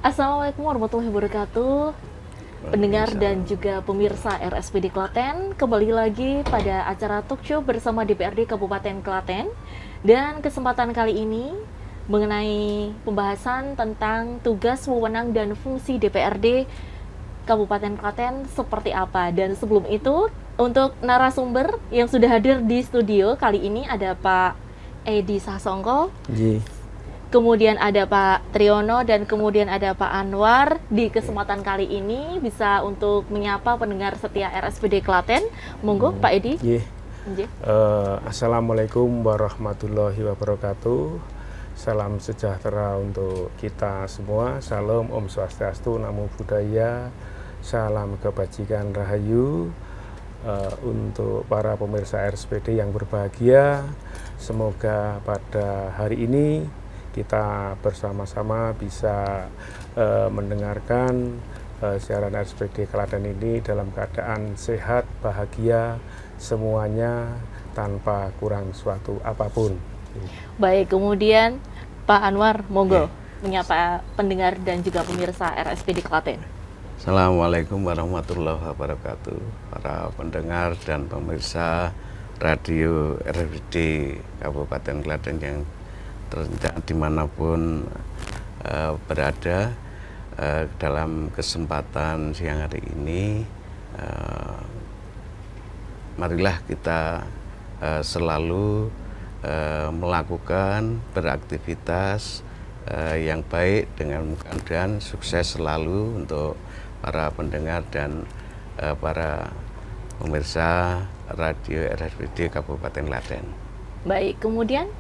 Assalamualaikum warahmatullahi wabarakatuh. Pendengar dan juga pemirsa RSPD Klaten, kembali lagi pada acara talk show bersama DPRD Kabupaten Klaten. Dan kesempatan kali ini mengenai pembahasan tentang tugas, wewenang, dan fungsi DPRD Kabupaten Klaten seperti apa. Dan sebelum itu, untuk narasumber yang sudah hadir di studio kali ini ada Pak Edi Sasongko. Kemudian ada Pak Triyono dan kemudian ada Pak Anwar. Di kesempatan kali ini bisa untuk menyapa pendengar setia RSPD Klaten. Monggo Pak Edi. Assalamualaikum warahmatullahi wabarakatuh. Salam sejahtera untuk kita semua. Salam Om Swastiastu, Namo Buddhaya. Salam kebajikan rahayu. Untuk para pemirsa RSPD yang berbahagia, semoga pada hari ini kita bersama-sama bisa mendengarkan siaran RSPD Klaten ini dalam keadaan sehat, bahagia, semuanya tanpa kurang suatu apapun. Baik, kemudian Pak Anwar, monggo menyapa pendengar dan juga pemirsa RSPD Klaten. Assalamualaikum warahmatullahi wabarakatuh. Para pendengar dan pemirsa radio RSPD Kabupaten Klaten yang tercinta dimanapun berada, dalam kesempatan siang hari ini marilah kita selalu melakukan beraktivitas yang baik dengan mudah-mudahan sukses selalu untuk para pendengar dan para pemirsa radio RSPD Kabupaten Klaten. Baik, kemudian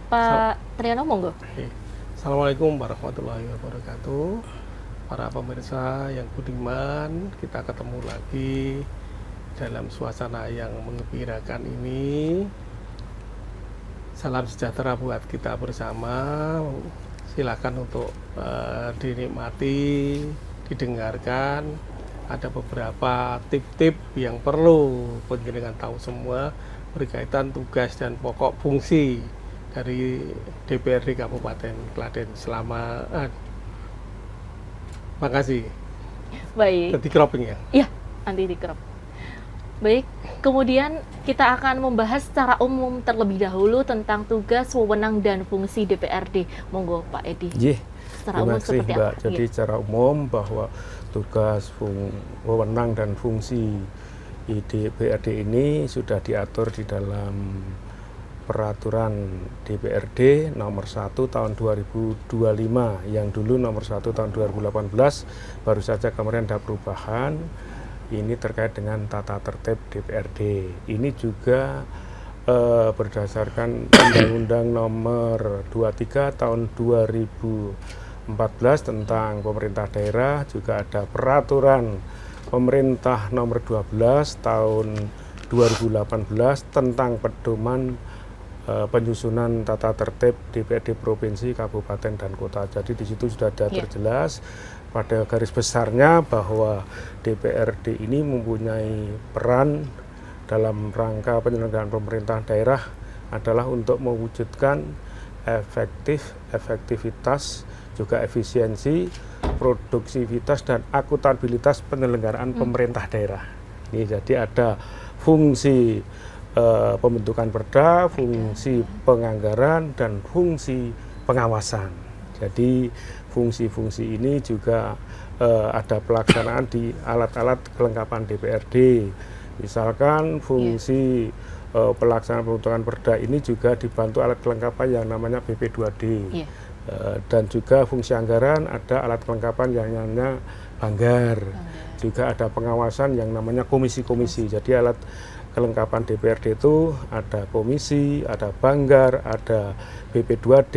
Pak Triyono, monggo. Assalamualaikum warahmatullahi wabarakatuh. Para pemirsa yang budiman, kita ketemu lagi dalam suasana yang menggembirakan ini. Salam sejahtera buat kita bersama. Silakan untuk dinikmati, didengarkan. Ada beberapa tip-tip yang perlu penjenengan tahu semua berkaitan tugas dan pokok fungsi dari DPRD Kabupaten Klaten. Makasih. Baik. Nanti cropping ya? Iya, nanti di crop. Baik, kemudian kita akan membahas secara umum terlebih dahulu tentang tugas, wewenang, dan fungsi DPRD. Monggo Pak Edi. Secara umum seperti Mbak. apa? Jadi secara umum bahwa tugas, wewenang, dan fungsi DPRD ini sudah diatur di dalam Peraturan DPRD nomor 1 tahun 2025 yang dulu nomor 1 tahun 2018, baru saja kemarin ada perubahan. Ini terkait dengan tata tertib DPRD. Ini juga berdasarkan Undang-Undang nomor 23 tahun 2014 tentang pemerintah daerah, juga ada Peraturan Pemerintah nomor 12 tahun 2018 tentang pedoman penyusunan tata tertib DPRD provinsi, kabupaten, dan kota. Jadi di situ sudah ada terjelas pada garis besarnya bahwa DPRD ini mempunyai peran dalam rangka penyelenggaraan pemerintah daerah adalah untuk mewujudkan efektivitas, juga efisiensi, produktivitas, dan akuntabilitas penyelenggaraan pemerintah daerah. Ini jadi ada fungsi pembentukan perda, fungsi penganggaran, dan fungsi pengawasan. Jadi fungsi-fungsi ini juga ada pelaksanaan di alat-alat kelengkapan DPRD. Misalkan fungsi pelaksanaan pembentukan perda ini juga dibantu alat kelengkapan yang namanya BP2D. Dan juga fungsi anggaran ada alat kelengkapan yang namanya Banggar. Juga ada pengawasan yang namanya komisi-komisi. Jadi alat kelengkapan DPRD itu ada komisi, ada Banggar, ada BP2D,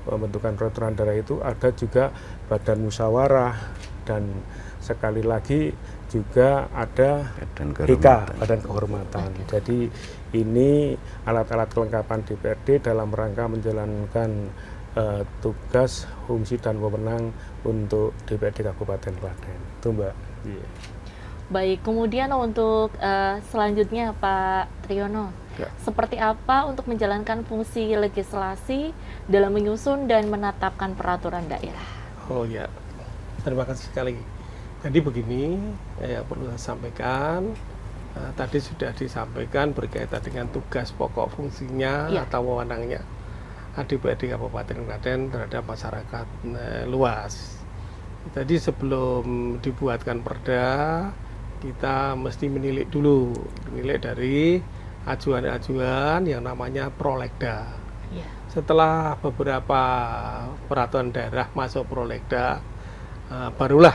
pembentukan peraturan daerah itu, ada juga badan musyawarah, dan sekali lagi juga ada Badan BK, Kehormatan. Badan Kehormatan. Jadi ini alat-alat kelengkapan DPRD dalam rangka menjalankan tugas, fungsi dan wewenang untuk DPRD Kabupaten Klaten. Itu Mbak. Iya. Baik, kemudian untuk selanjutnya Pak Triyono, Ya. seperti apa untuk menjalankan fungsi legislasi dalam menyusun dan menetapkan peraturan daerah? Oh ya, terima kasih sekali. Jadi begini yang perlu saya sampaikan, tadi sudah disampaikan berkaitan dengan tugas pokok fungsinya Ya. atau wewenangnya DPRD Kabupaten Klaten terhadap masyarakat luas. Jadi sebelum dibuatkan perda, kita mesti menilik dulu, menilik dari ajuan-ajuan yang namanya prolegda. Ya. Setelah beberapa peraturan daerah masuk prolegda, barulah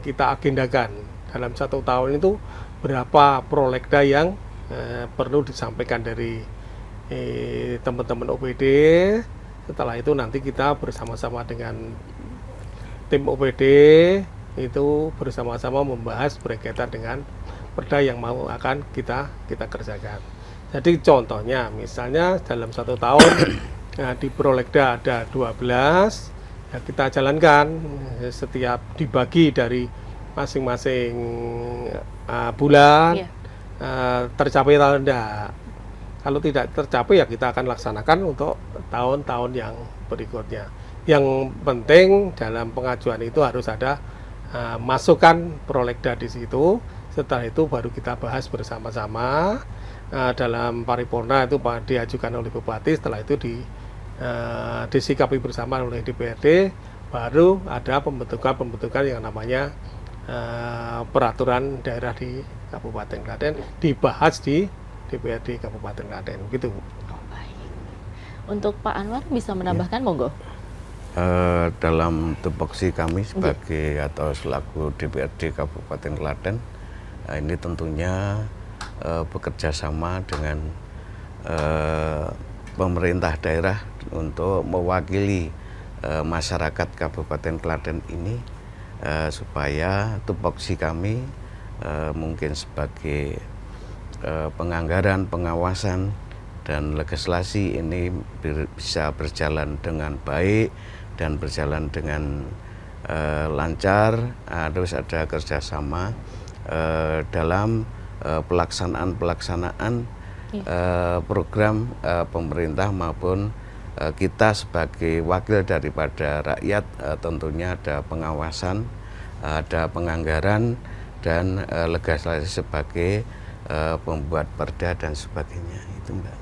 kita agendakan dalam 1 tahun itu berapa prolegda yang perlu disampaikan dari teman-teman OPD. Setelah itu nanti kita bersama-sama dengan tim OPD itu bersama-sama membahas berkaitan dengan perda yang mau akan kita kerjakan. Jadi contohnya misalnya dalam 1 tahun di prolegda ada 12, ya kita jalankan setiap dibagi dari masing-masing bulan. Ya. Tercapai atau tidak. Kalau tidak tercapai ya kita akan laksanakan untuk tahun-tahun yang berikutnya. Yang penting dalam pengajuan itu harus ada masukan prolegda di situ. Setelah itu baru kita bahas bersama-sama dalam paripurna, itu diajukan oleh Bupati. Setelah itu disikapi bersama oleh DPRD, baru ada pembentukan yang namanya peraturan daerah di Kabupaten Klaten, dibahas di DPRD Kabupaten Klaten, gitu. Oh, baik. Untuk Pak Anwar bisa menambahkan, monggo. Dalam tupoksi kami sebagai atau selaku DPRD Kabupaten Klaten, ini tentunya bekerja sama dengan pemerintah daerah untuk mewakili masyarakat Kabupaten Klaten ini, supaya tupoksi kami mungkin sebagai penganggaran, pengawasan, dan legislasi ini bisa berjalan dengan baik dan berjalan dengan lancar. Terus ada kerjasama dalam pelaksanaan program pemerintah maupun kita sebagai wakil daripada rakyat. Tentunya ada pengawasan, ada penganggaran, dan legislasi sebagai pembuat perda dan sebagainya. Itu Mbak.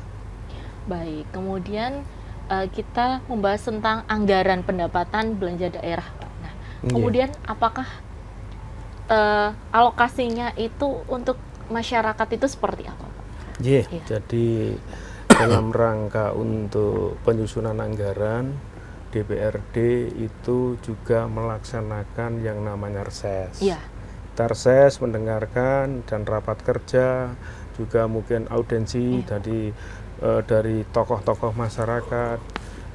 Baik, kemudian kita membahas tentang anggaran pendapatan belanja daerah, Pak. Nah, kemudian apakah alokasinya itu untuk masyarakat itu seperti apa, Pak? Iya, Iya. jadi dalam rangka untuk penyusunan anggaran, DPRD itu juga melaksanakan yang namanya reses. Iya. Kita reses, mendengarkan dan rapat kerja, juga mungkin audiensi dari tokoh-tokoh masyarakat,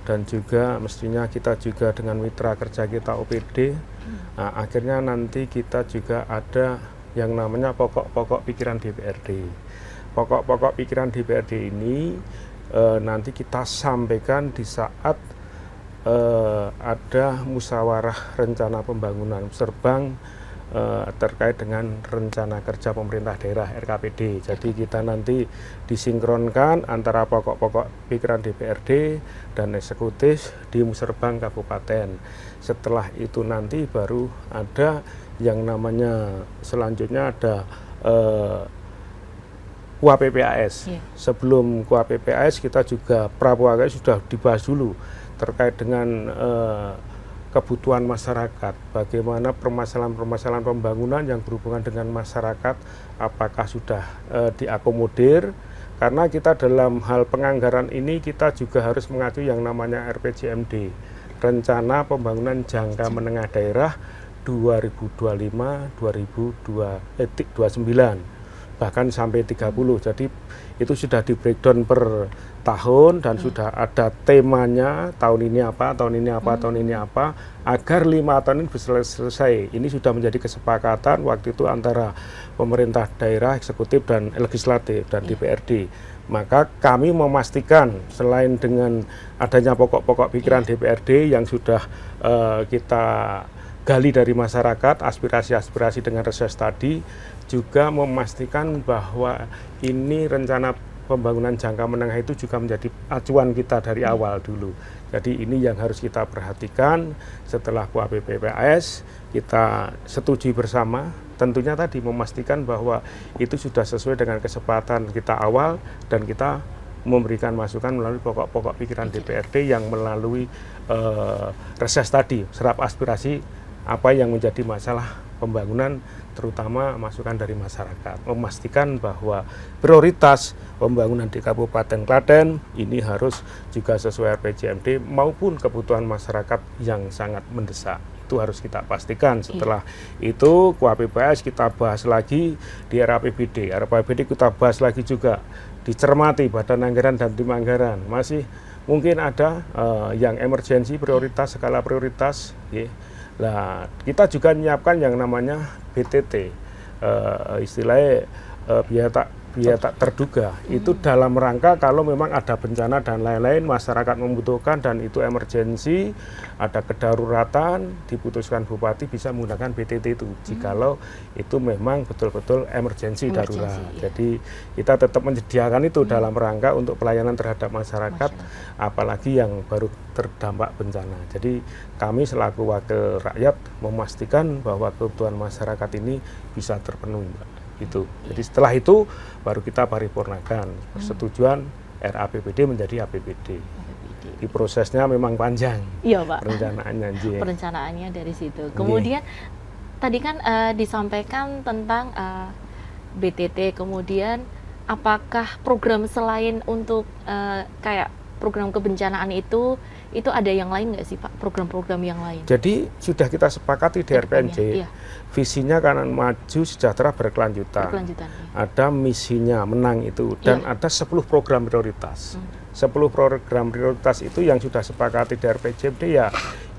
dan juga mestinya kita juga dengan mitra kerja kita OPD. Nah, akhirnya nanti kita juga ada yang namanya pokok-pokok pikiran DPRD. Pokok-pokok pikiran DPRD ini nanti kita sampaikan di saat ada musyawarah rencana pembangunan Serbang terkait dengan rencana kerja pemerintah daerah RKPD. Jadi kita nanti disinkronkan antara pokok-pokok pikiran DPRD dan eksekutif di Musrebang Kabupaten. Setelah itu nanti baru ada yang namanya selanjutnya ada KUA-PPAS. Sebelum KUA-PPAS kita juga pra-PPAS sudah dibahas dulu terkait dengan kebutuhan masyarakat, bagaimana permasalahan-permasalahan pembangunan yang berhubungan dengan masyarakat, apakah sudah diakomodir, karena kita dalam hal penganggaran ini kita juga harus mengacu yang namanya RPJMD, Rencana Pembangunan Jangka Menengah Daerah 2025-2029. bahkan sampai 30. Jadi itu sudah di breakdown per tahun dan sudah ada temanya, tahun ini apa, tahun ini apa, tahun ini apa, agar 5 tahun ini bisa selesai. Ini sudah menjadi kesepakatan waktu itu antara pemerintah daerah, eksekutif dan legislatif dan DPRD. Maka kami memastikan selain dengan adanya pokok-pokok pikiran DPRD yang sudah kita gali dari masyarakat, aspirasi-aspirasi dengan reses tadi, juga memastikan bahwa ini rencana pembangunan jangka menengah itu juga menjadi acuan kita dari awal dulu. Jadi ini yang harus kita perhatikan setelah KUHP-PPAS, kita setujui bersama, tentunya tadi memastikan bahwa itu sudah sesuai dengan kesepakatan kita awal dan kita memberikan masukan melalui pokok-pokok pikiran DPRD yang melalui reses tadi, serap aspirasi apa yang menjadi masalah pembangunan, terutama masukan dari masyarakat. Memastikan bahwa prioritas pembangunan di Kabupaten Klaten ini harus juga sesuai RPJMD maupun kebutuhan masyarakat yang sangat mendesak. Itu harus kita pastikan. Setelah itu KUHP-PPAS kita bahas lagi di RAPBD. RAPBD kita bahas lagi juga, dicermati Badan Anggaran dan Tim Anggaran. Masih mungkin ada yang emergensi prioritas, skala prioritas. Nah, kita juga menyiapkan yang namanya BTT, istilahnya biaya tak terduga. Itu dalam rangka kalau memang ada bencana dan lain-lain, masyarakat membutuhkan dan itu emergensi, ada kedaruratan, diputuskan Bupati bisa menggunakan BTT itu. Jikalau itu memang betul-betul emergensi darurat. Jadi kita tetap menyediakan itu dalam rangka untuk pelayanan terhadap masyarakat, apalagi yang baru terdampak bencana. Jadi kami selaku wakil rakyat memastikan bahwa kebutuhan masyarakat ini bisa terpenuhi, Mbak. Itu. Jadi setelah itu baru kita paripurnakan persetujuan RAPBD menjadi APBD. Di prosesnya memang panjang. Iya, Pak. Perencanaannya. Perencanaannya dari situ. Kemudian tadi kan disampaikan tentang BTT, kemudian apakah program selain untuk kayak program kebencanaan itu ada yang lain nggak sih, Pak? Program-program yang lain? Jadi sudah kita sepakati di RPNJ, visinya kanan maju sejahtera berkelanjutan. Ada misinya menang itu, dan ada 10 program prioritas. 10 program prioritas itu yang sudah sepakati di RPJMD ya,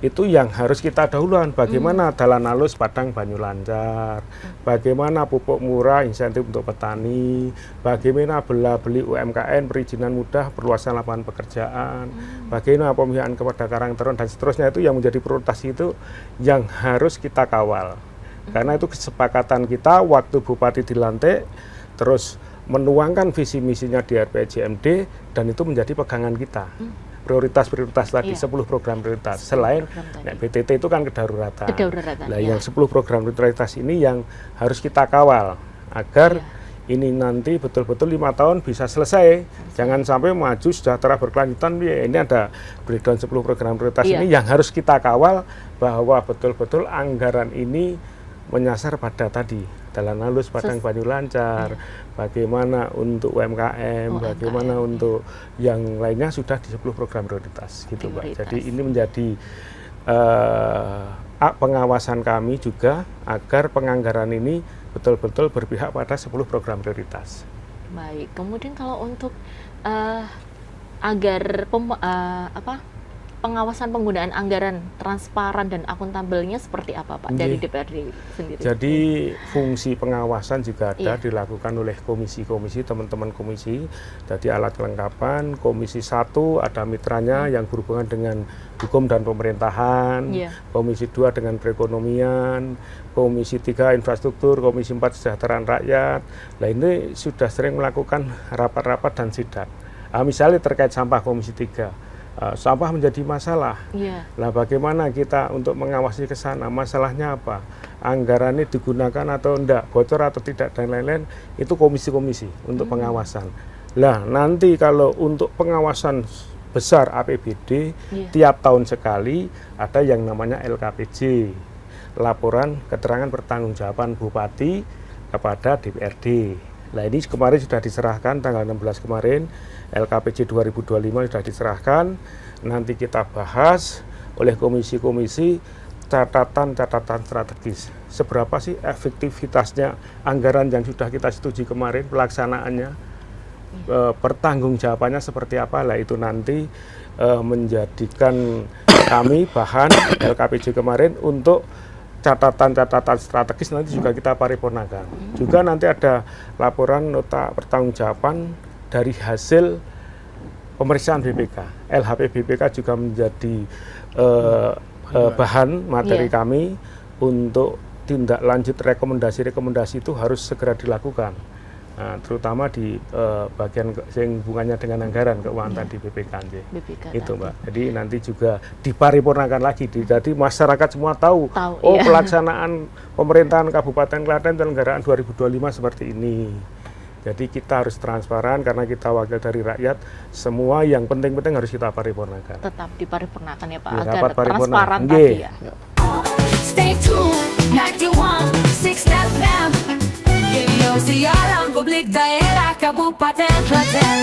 itu yang harus kita dahulukan. Bagaimana dalan halus Padang Banyu lancar, bagaimana pupuk murah, insentif untuk petani, bagaimana bela-beli UMKM, perizinan mudah, perluasan lapangan pekerjaan, bagaimana pemihak kepada karang taruna dan seterusnya. Itu yang menjadi prioritas, itu yang harus kita kawal. Karena itu kesepakatan kita waktu Bupati dilantik, terus menuangkan visi misinya di RPJMD, dan itu menjadi pegangan kita. Prioritas-prioritas tadi, 10 program prioritas. Selain BTT itu kan kedaruratan. Nah, yang 10 program prioritas ini yang harus kita kawal agar ini nanti betul-betul 5 tahun bisa selesai. Jangan sampai maju sejahtera berkelanjutan. Ini ada breakdown 10 program prioritas ini yang harus kita kawal, bahwa betul-betul anggaran ini menyasar pada tadi dalan halus Padang Banyu lancar, bagaimana untuk UMKM, bagaimana untuk yang lainnya sudah di 10 program prioritas gitu, Pak. Jadi ini menjadi pengawasan kami juga agar penganggaran ini betul-betul berpihak pada 10 program prioritas. Baik, kemudian kalau untuk agar pengawasan penggunaan anggaran transparan dan akuntabelnya seperti apa, Pak, dari DPRD sendiri? Jadi fungsi pengawasan juga ada dilakukan oleh komisi-komisi, teman-teman komisi. Jadi alat kelengkapan, komisi 1 ada mitranya yang berhubungan dengan hukum dan pemerintahan, komisi 2 dengan perekonomian, komisi 3 infrastruktur, komisi 4 kesejahteraan rakyat. Nah, ini sudah sering melakukan rapat-rapat dan sidak. Misalnya terkait sampah, komisi 3. Sampah menjadi masalah. Nah, bagaimana kita untuk mengawasi ke sana? Masalahnya apa? Anggarannya digunakan atau enggak, bocor atau tidak, dan lain-lain. Itu komisi-komisi untuk pengawasan. Nah, nanti kalau untuk pengawasan besar APBD, tiap tahun sekali ada yang namanya LKPJ, laporan keterangan pertanggungjawaban Bupati kepada DPRD. Nah, ini kemarin sudah diserahkan tanggal 16 kemarin, LKPJ 2025 sudah diserahkan. Nanti kita bahas oleh komisi-komisi catatan strategis. Seberapa sih efektivitasnya anggaran yang sudah kita setujui kemarin, pelaksanaannya, pertanggungjawabannya seperti apa, lah itu nanti menjadikan kami bahan LKPJ kemarin untuk catatan-catatan strategis nanti juga kita paripurnakan. Juga nanti ada laporan nota pertanggungjawaban dari hasil pemeriksaan BPK. LHP BPK juga menjadi bahan materi kami untuk tindak lanjut rekomendasi-rekomendasi itu harus segera dilakukan. Nah, terutama di bagian yang hubungannya dengan anggaran keuangan tadi BPK. Itu Mbak. Jadi nanti juga diparipurnakan lagi. Jadi masyarakat semua tahu pelaksanaan pemerintahan Kabupaten Klaten penyelenggaraan 2025 seperti ini. Jadi kita harus transparan karena kita wakil dari rakyat. Semua yang penting-penting harus kita paripurnakan. Tetap diparipurnakan ya Pak, Di agar rapat paripurna. transparan tadi ya. Stay tuned, 91.6 FM. Radio Siaran Publik Daerah Kabupaten Klaten.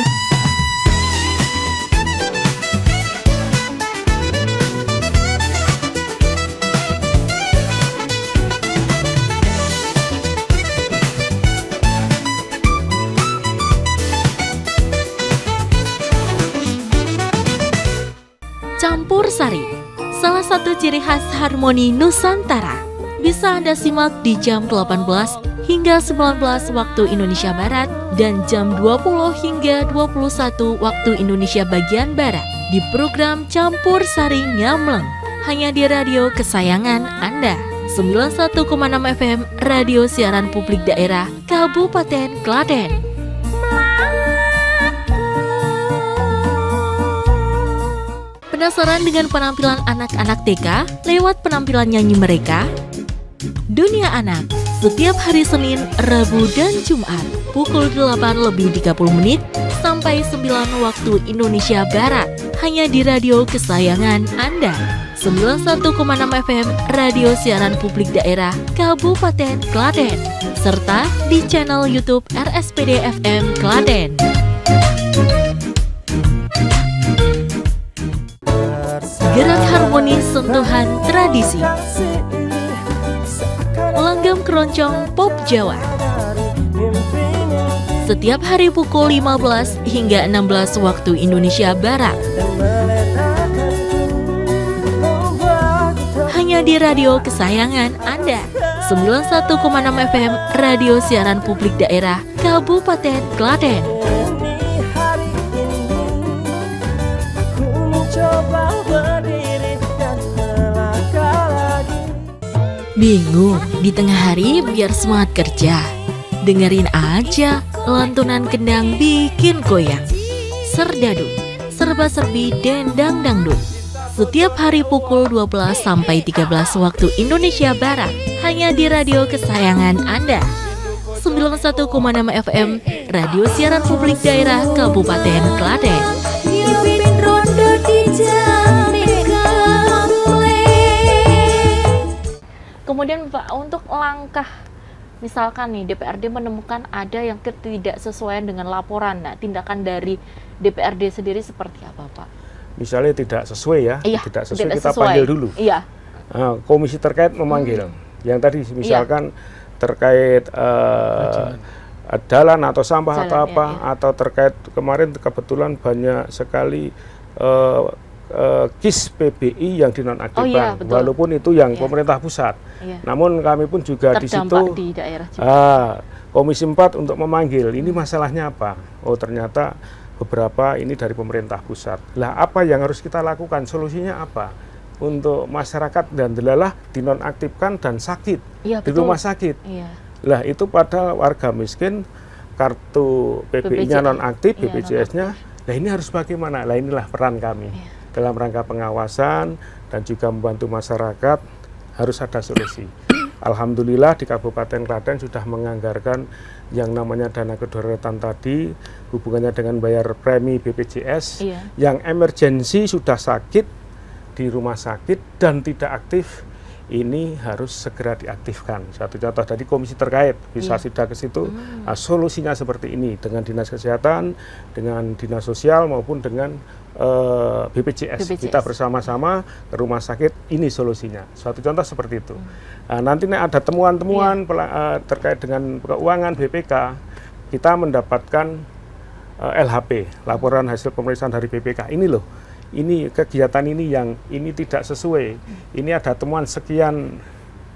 Campur Sari, salah satu ciri khas harmoni Nusantara. Bisa Anda simak di jam 18 hingga 19 waktu Indonesia Barat dan jam 20 hingga 21 waktu Indonesia bagian Barat di program Campur Sari Nyamleng, hanya di radio kesayangan Anda. 91,6 FM Radio Siaran Publik Daerah Kabupaten Klaten. Penasaran dengan penampilan anak-anak TK lewat penampilan nyanyi mereka? Dunia Anak, setiap hari Senin, Rabu, dan Jumat, pukul 8:30 sampai 9 waktu Indonesia Barat, hanya di radio kesayangan Anda. 91,6 FM Radio Siaran Publik Daerah Kabupaten Klaten, serta di channel YouTube RSPD FM Klaten. Gerak harmoni sentuhan tradisi, langgam keroncong pop Jawa. Setiap hari pukul 15 hingga 16 waktu Indonesia Barat, hanya di radio kesayangan Anda. 91,6 FM Radio Siaran Publik Daerah Kabupaten Klaten. Bingung di tengah hari biar semangat kerja? Dengerin aja lantunan kendang bikin goyang. Serdadu, serba-serbi dendang dangdut. Setiap hari pukul 12 sampai 13 waktu Indonesia Barat, hanya di radio kesayangan Anda. 91,6 FM Radio Siaran Publik Daerah Kabupaten Klaten. Kemudian Pak, untuk langkah misalkan nih DPRD menemukan ada yang ketidaksesuaian dengan laporan, nah tindakan dari DPRD sendiri seperti apa Pak? Misalnya tidak sesuai ya, tidak sesuai kita sesuai. panggil dulu. Iya. Komisi terkait memanggil. Yang tadi misalkan terkait jalan atau sampah atau apa, atau terkait kemarin kebetulan banyak sekali KIS PBI yang dinonaktifkan, walaupun itu yang pemerintah pusat. Namun kami pun juga di situ di daerah juga. Komisi 4 untuk memanggil, ini masalahnya apa? Oh ternyata beberapa ini dari pemerintah pusat. Lah apa yang harus kita lakukan? Solusinya apa? Untuk masyarakat dan delalah dinonaktifkan dan sakit di rumah sakit. Lah itu pada warga miskin kartu PBI-nya nonaktif, BPJS-nya. Lah ini harus bagaimana? Lah inilah peran kami. Dalam rangka pengawasan dan juga membantu masyarakat harus ada solusi. Alhamdulillah di Kabupaten Klaten sudah menganggarkan yang namanya dana kedaruratan tadi, hubungannya dengan bayar premi BPJS, yang emergensi sudah sakit di rumah sakit dan tidak aktif, ini harus segera diaktifkan. Satu contoh dari komisi terkait bisa sidak ke situ. Solusinya seperti ini dengan dinas kesehatan, dengan dinas sosial maupun dengan BPJS. BPJS. Kita bersama-sama ke rumah sakit, ini solusinya. Suatu contoh seperti itu. Nah, nanti ada temuan-temuan terkait dengan keuangan BPK, kita mendapatkan LHP, laporan hasil pemeriksaan dari BPK. Ini loh, ini kegiatan ini yang ini tidak sesuai. Ini ada temuan sekian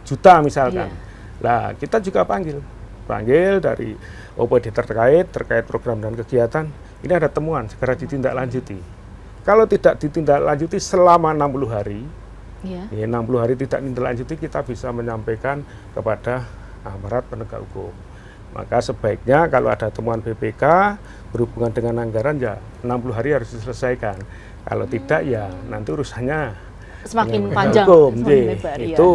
juta misalkan. Nah, kita juga panggil dari OPD terkait program dan kegiatan. Ini ada temuan, segera ditindaklanjuti. Kalau tidak ditindaklanjuti selama 60 hari, 60 hari tidak ditindaklanjuti, kita bisa menyampaikan kepada aparat penegak hukum. Maka sebaiknya kalau ada temuan BPK berhubungan dengan anggaran, ya 60 hari harus diselesaikan. Kalau tidak, ya nanti urusannya Semakin dengan panjang, hukum. semakin lebar, Itu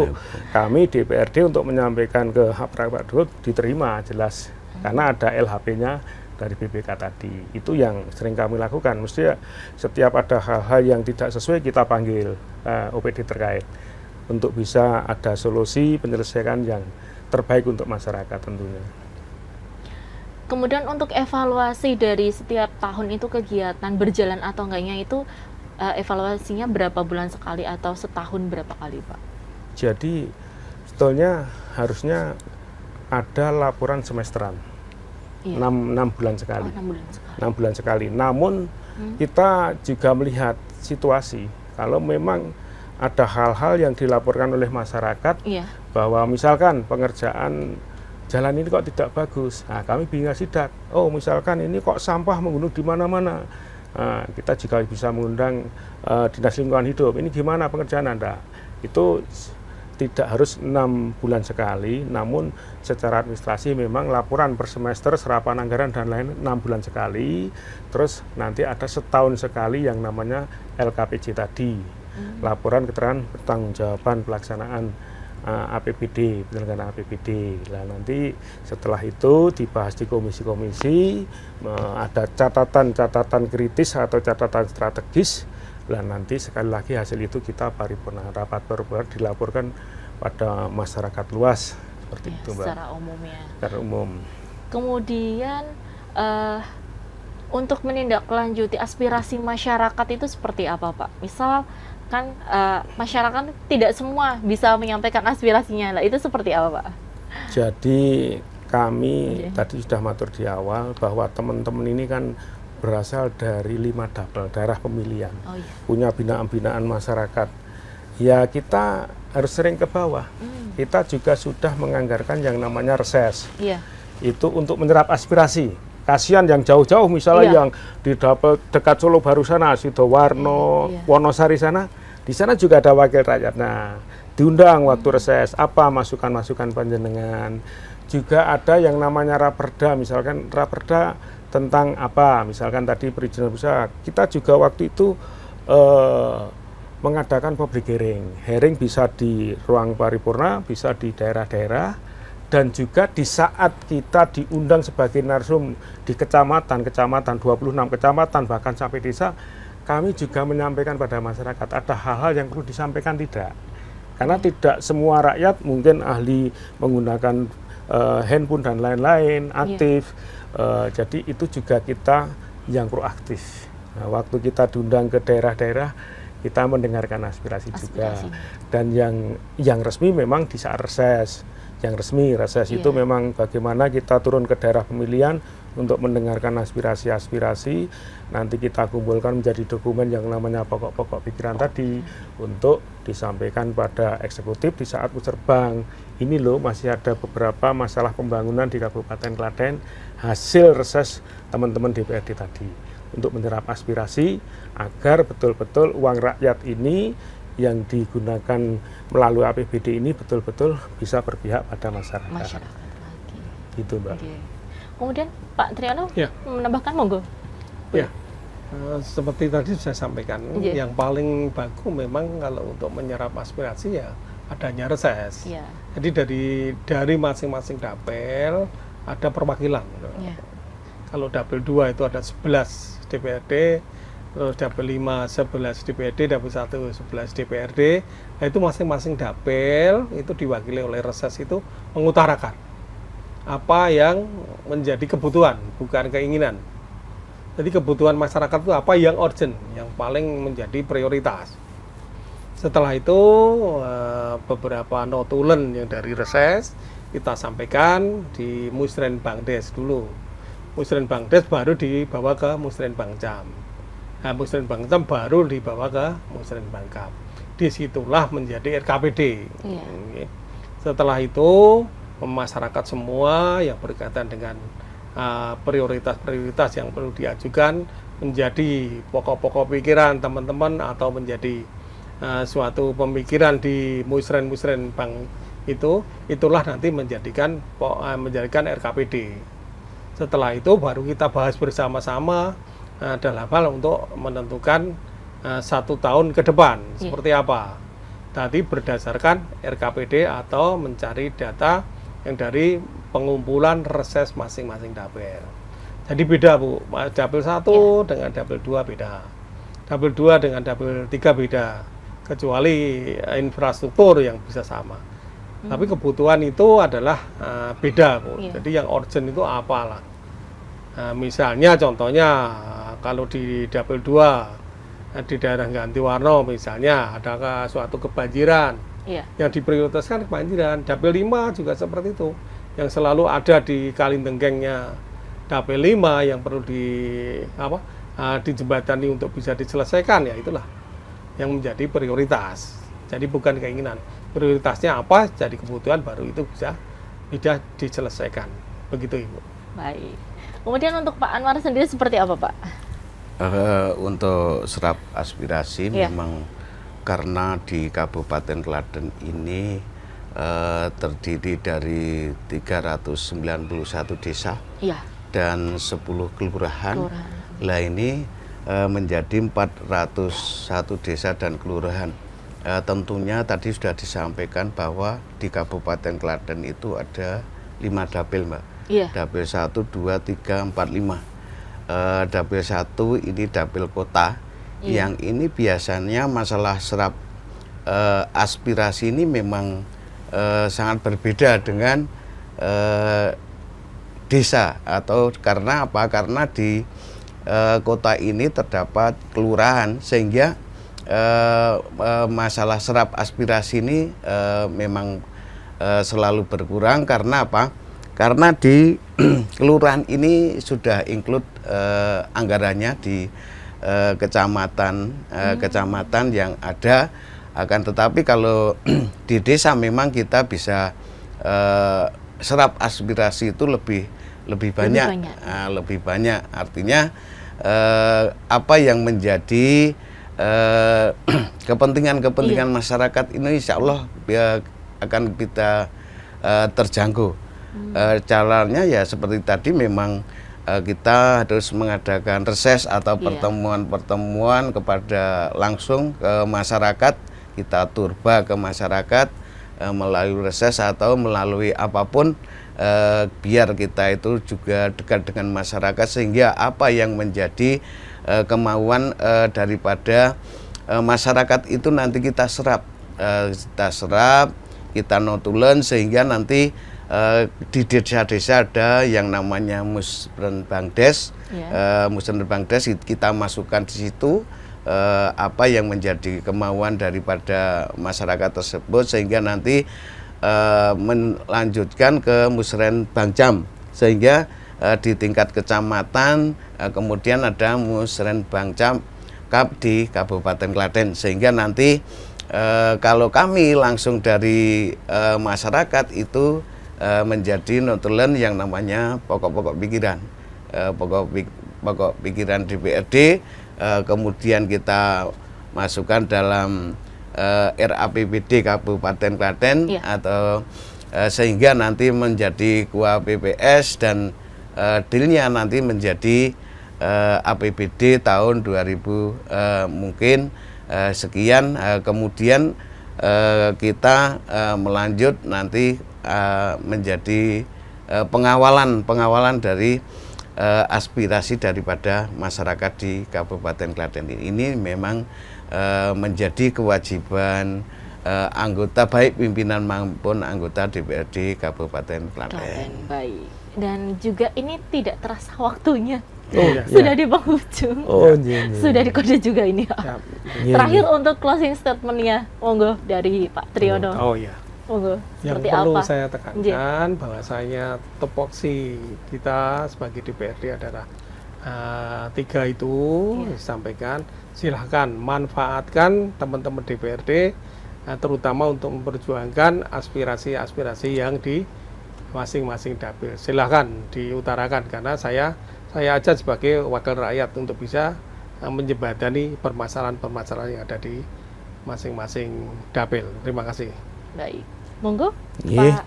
kami DPRD untuk menyampaikan ke aparat diterima jelas, karena ada LHP-nya dari BPK tadi. Itu yang sering kami lakukan. Mesti setiap ada hal-hal yang tidak sesuai, kita panggil OPD terkait untuk bisa ada solusi penyelesaian yang terbaik untuk masyarakat tentunya. Kemudian untuk evaluasi dari setiap tahun itu kegiatan berjalan atau enggaknya itu evaluasinya berapa bulan sekali atau setahun berapa kali, Pak? Jadi sebetulnya harusnya ada laporan semesteran. 6 bulan sekali. 6 bulan sekali. Namun kita juga melihat situasi kalau memang ada hal-hal yang dilaporkan oleh masyarakat bahwa misalkan pengerjaan jalan ini kok tidak bagus. Nah, kami bingung sidak. Oh, misalkan ini kok sampah menggunung di mana-mana. Nah, kita juga bisa mengundang Dinas Lingkungan Hidup. Ini gimana pengerjaan Anda? Itu tidak harus 6 bulan sekali, namun secara administrasi memang laporan per semester, serapan anggaran dan lain 6 bulan sekali. Terus nanti ada setahun sekali yang namanya LKPJ tadi. Laporan keterangan pertanggungjawaban pelaksanaan APBD, penyelenggaraan APBD. Nah, nanti setelah itu dibahas di komisi-komisi, ada catatan-catatan kritis atau catatan strategis. Dan nanti sekali lagi hasil itu kita paripurna, rapat paripurna dilaporkan pada masyarakat luas seperti itu, Mbak. Secara umumnya. Secara umum. Kemudian untuk menindaklanjuti aspirasi masyarakat itu seperti apa, Pak? Misal kan masyarakat tidak semua bisa menyampaikan aspirasinya, lah itu seperti apa, Pak? Jadi kami tadi sudah matur di awal bahwa teman-teman ini kan berasal dari 5 dapil daerah pemilihan, punya binaan-binaan masyarakat. Ya kita harus sering ke bawah. Kita juga sudah menganggarkan yang namanya reses. Itu untuk menyerap aspirasi. Kasihan yang jauh-jauh misalnya yang di dapil dekat Solo Baru sana, Sidoarno, Wonosari sana, di sana juga ada wakil rakyat. Nah, diundang waktu reses, apa masukan-masukan panjenengan. Juga ada yang namanya raperda, misalkan raperda tentang apa, misalkan tadi perizinan usaha. Kita juga waktu itu mengadakan public hearing bisa di ruang paripurna, bisa di daerah-daerah, dan juga di saat kita diundang sebagai narsum di kecamatan, 26 kecamatan, bahkan sampai desa, kami juga menyampaikan pada masyarakat ada hal-hal yang perlu disampaikan tidak. Karena tidak semua rakyat mungkin ahli menggunakan handphone dan lain-lain, aktif. Jadi itu juga kita yang proaktif. Nah, waktu kita diundang ke daerah-daerah, kita mendengarkan aspirasi juga. Dan yang resmi memang di saat reses. Yang resmi reses itu memang bagaimana kita turun ke daerah pemilihan untuk mendengarkan aspirasi-aspirasi. Nanti kita kumpulkan menjadi dokumen yang namanya pokok-pokok pikiran tadi untuk disampaikan pada eksekutif di saat Musrebang. Ini loh masih ada beberapa masalah pembangunan di Kabupaten Klaten hasil reses teman-teman DPRD tadi untuk menyerap aspirasi agar betul-betul uang rakyat ini yang digunakan melalui APBD ini betul-betul bisa berpihak pada masyarakat. Gitu, Mbak. Kemudian Pak Triyono menambahkan, monggo. Seperti tadi saya sampaikan, yang paling bagus memang kalau untuk menyerap aspirasi ya adanya reses. Jadi dari masing-masing dapil ada perwakilan. Kalau dapil 2 itu ada 11 DPRD, terus dapil 5 11 DPRD, dapil 1 11 DPRD. Nah, itu masing-masing dapil itu diwakili oleh reses itu mengutarakan apa yang menjadi kebutuhan, bukan keinginan. Jadi kebutuhan masyarakat itu apa yang urgent, yang paling menjadi prioritas. Setelah itu beberapa notulen yang dari reses kita sampaikan di Musrenbangdes dulu. Musrenbangdes baru dibawa ke Musrenbangcam. Nah, Musrenbangcam baru dibawa ke Musrenbangkap. Disitulah menjadi RKPD. Iya. Setelah itu masyarakat semua yang berkaitan dengan prioritas-prioritas yang perlu diajukan menjadi pokok-pokok pikiran teman-teman atau menjadi suatu pemikiran di musren bank itulah nanti menjadikan RKPD. Setelah itu baru kita bahas bersama-sama dalam hal untuk menentukan 1 tahun ke depan seperti apa. Tadi berdasarkan RKPD atau mencari data yang dari pengumpulan reses masing-masing dapil. Jadi beda Bu, dapil 1 dengan dapil 2 beda. Dapil 2 dengan dapil 3 beda. Kecuali infrastruktur yang bisa sama. Tapi kebutuhan itu adalah beda Bu. Jadi yang urgent itu apalah. Misalnya contohnya kalau di dapil 2 di daerah Gantiwarno misalnya ada suatu kebanjiran yang diprioritaskan kebanjiran. Dapil 5 juga seperti itu, yang selalu ada di Kalintenggengnya dapil 5 yang perlu dijembatani untuk bisa diselesaikan, ya itulah yang menjadi prioritas. Jadi bukan keinginan, prioritasnya apa jadi kebutuhan baru itu bisa diselesaikan, begitu Ibu. Baik. Kemudian untuk Pak Anwar sendiri seperti apa Pak? Untuk serap aspirasi memang karena di Kabupaten Klaten ini terdiri dari 391 desa dan 10 kelurahan. Lah ini menjadi 401 desa dan kelurahan. Tentunya tadi sudah disampaikan bahwa di Kabupaten Klaten itu ada 5 dapil Mbak. Dapil 1, 2, 3, 4, 5. Dapil 1 ini dapil kota, yang ini biasanya masalah serap aspirasi ini memang sangat berbeda dengan desa. Atau karena apa? Karena di kota ini terdapat kelurahan, sehingga masalah serap aspirasi ini memang selalu berkurang. Karena apa? Karena di kelurahan ini sudah include anggarannya di kecamatan yang ada. Akan tetapi kalau di desa memang kita bisa serap aspirasi itu lebih banyak. Lebih banyak. Artinya apa yang menjadi kepentingan masyarakat ini insya Allah akan kita terjangkau. Caranya ya seperti tadi, memang kita harus mengadakan reses atau pertemuan-pertemuan kepada langsung ke masyarakat. Kita turba ke masyarakat melalui reses atau melalui apapun, biar kita itu juga dekat dengan masyarakat, sehingga apa yang menjadi kemauan daripada masyarakat itu nanti kita serap, kita notulen, sehingga nanti di desa-desa ada yang namanya Musrenbangdes. Musrenbangdes kita masukkan di situ apa yang menjadi kemauan daripada masyarakat tersebut, sehingga nanti melanjutkan ke Musrenbangcam, sehingga di tingkat kecamatan kemudian ada Musrenbangcam di Kabupaten Klaten, sehingga nanti kalau kami langsung dari masyarakat itu menjadi notulen yang namanya pokok-pokok pikiran, pokok pikiran DPRD, kemudian kita masukkan dalam RAPBD Kabupaten Klaten, atau sehingga nanti menjadi KUA PPS dan dealnya nanti menjadi APBD tahun 2000 mungkin sekian, kemudian kita melanjut nanti menjadi pengawalan dari aspirasi daripada masyarakat di Kabupaten Klaten ini. Ini memang menjadi kewajiban anggota, baik pimpinan maupun anggota DPRD Kabupaten Klaten. Baik. Dan juga ini tidak terasa waktunya. Iya. Sudah di penghujung. Oh, iya. Sudah dikode juga ini. Ya, Iya, Terakhir iya. untuk closing statement-nya, monggo dari Pak Triyono. oh ya. Monggo. Yang Seperti perlu apa? saya tekankan bahwasanya tupoksi kita sebagai DPRD adalah 3 itu Iya. disampaikan. Silahkan manfaatkan teman-teman DPRD terutama untuk memperjuangkan aspirasi-aspirasi yang di masing-masing dapil. Silahkan diutarakan karena saya aja sebagai wakil rakyat untuk bisa menjembatani permasalahan-permasalahan yang ada di masing-masing dapil. Terima kasih. Baik. Monggo, Iya. Pak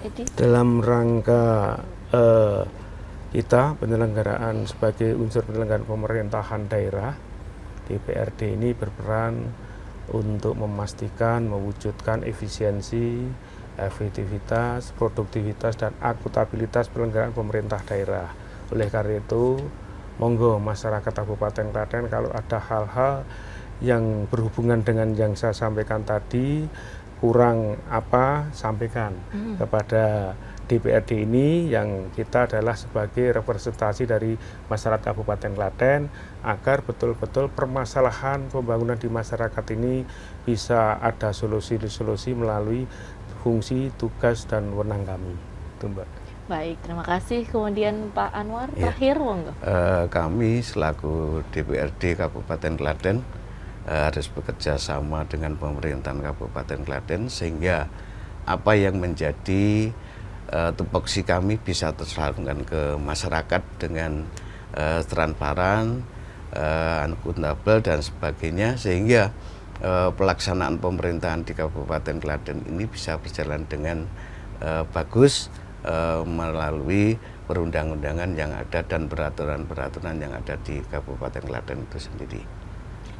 Edi. Dalam rangka kita penyelenggaraan sebagai unsur penyelenggaraan pemerintahan daerah, DPRD ini berperan untuk memastikan mewujudkan efisiensi, efektivitas, produktivitas, dan akuntabilitas penyelenggaraan pemerintah daerah. Oleh karena itu, monggo masyarakat Kabupaten Klaten kalau ada hal-hal yang berhubungan dengan yang saya sampaikan tadi, kurang apa, sampaikan kepada DPRD ini yang kita adalah sebagai representasi dari masyarakat Kabupaten Klaten agar betul-betul permasalahan pembangunan di masyarakat ini bisa ada solusi-solusi melalui fungsi, tugas, dan wewenang kami. Itu, Mbak. Baik, terima kasih. Kemudian Pak Anwar, Iya. terakhir monggo. Kami selaku DPRD Kabupaten Klaten harus bekerja sama dengan pemerintahan Kabupaten Klaten sehingga apa yang menjadi tupoksi kami bisa tersalurkan ke masyarakat dengan transparan, akuntabel dan sebagainya sehingga pelaksanaan pemerintahan di Kabupaten Klaten ini bisa berjalan dengan bagus melalui perundang-undangan yang ada dan peraturan-peraturan yang ada di Kabupaten Klaten itu sendiri.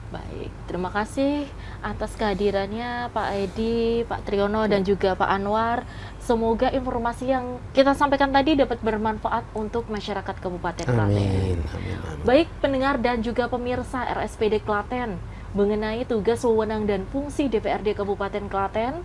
Baik, terima kasih atas kehadirannya Pak Edi, Pak Triyono, dan juga Pak Anwar. Semoga informasi yang kita sampaikan tadi dapat bermanfaat untuk masyarakat Kabupaten Klaten. Amin. Baik pendengar dan juga pemirsa RSPD Klaten mengenai tugas, wewenang, dan fungsi DPRD Kabupaten Klaten.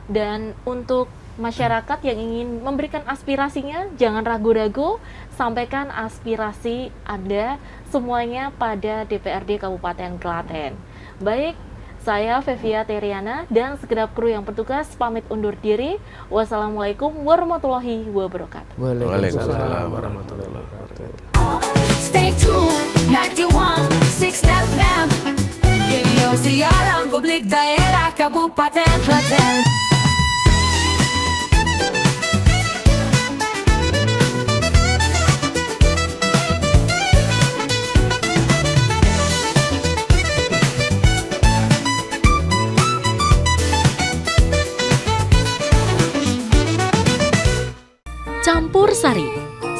Dan untuk masyarakat yang ingin memberikan aspirasinya, jangan ragu-ragu, sampaikan aspirasi Anda semuanya pada DPRD Kabupaten Klaten. Baik, saya Fevia Teriana dan segenap kru yang bertugas pamit undur diri. Wassalamualaikum warahmatullahi wabarakatuh. Waalaikumsalam warahmatullahi wabarakatuh. Stay tuned, 91.6 FM. Radio Siaran Publik Daerah Kabupaten Klaten. Campur Sari,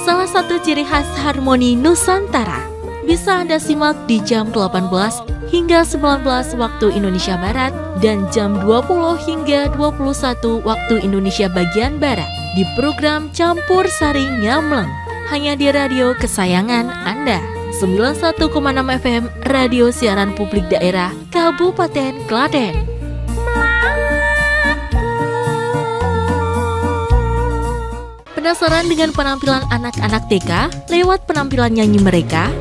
salah satu ciri khas harmoni Nusantara. Bisa Anda simak di jam 18 hingga 19 waktu Indonesia Barat dan jam 20 hingga 21 waktu Indonesia bagian Barat di program Campur Sari Nyamleng, hanya di radio kesayangan Anda. 91,6 FM Radio Siaran Publik Daerah Kabupaten Klaten. Penasaran dengan penampilan anak-anak TK lewat penampilan nyanyi mereka?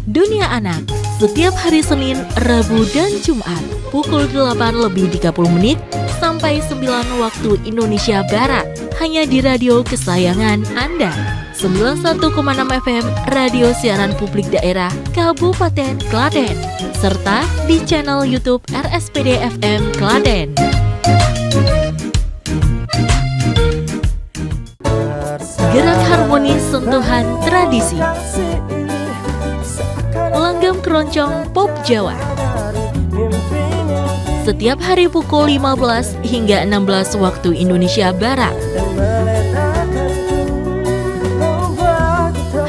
Dunia Anak, setiap hari Senin, Rabu, dan Jumat, pukul 8:30 sampai 9 waktu Indonesia Barat, hanya di radio kesayangan Anda. 91,6 FM Radio Siaran Publik Daerah Kabupaten Klaten, serta di channel YouTube RSPD FM Klaten. Gerak harmonis sentuhan tradisi, langgam keroncong pop Jawa. Setiap hari pukul 15 hingga 16 waktu Indonesia Barat,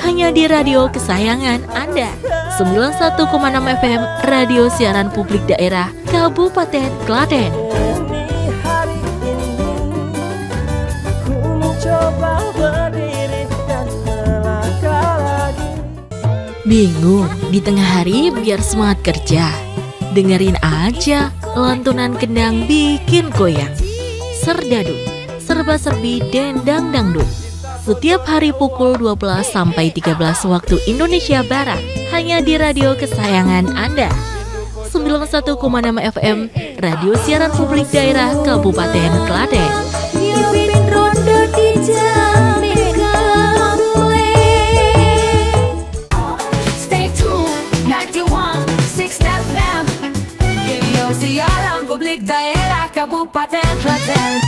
hanya di radio kesayangan Anda. 91,6 FM Radio Siaran Publik Daerah Kabupaten Klaten. Bingung di tengah hari biar semangat kerja? Dengerin aja lantunan kendang bikin goyang. Serdadu, serba-serbi dendang dangdut. setiap hari pukul 12 sampai 13 waktu Indonesia Barat, hanya di radio kesayangan Anda. 91,6 FM, Radio Siaran Publik Daerah Kabupaten Klaten. Pimpin rondo di Jamaica. Stay tuned, 91.6 FM. Radio Siaran Publik Daerah Kabupaten Klaten.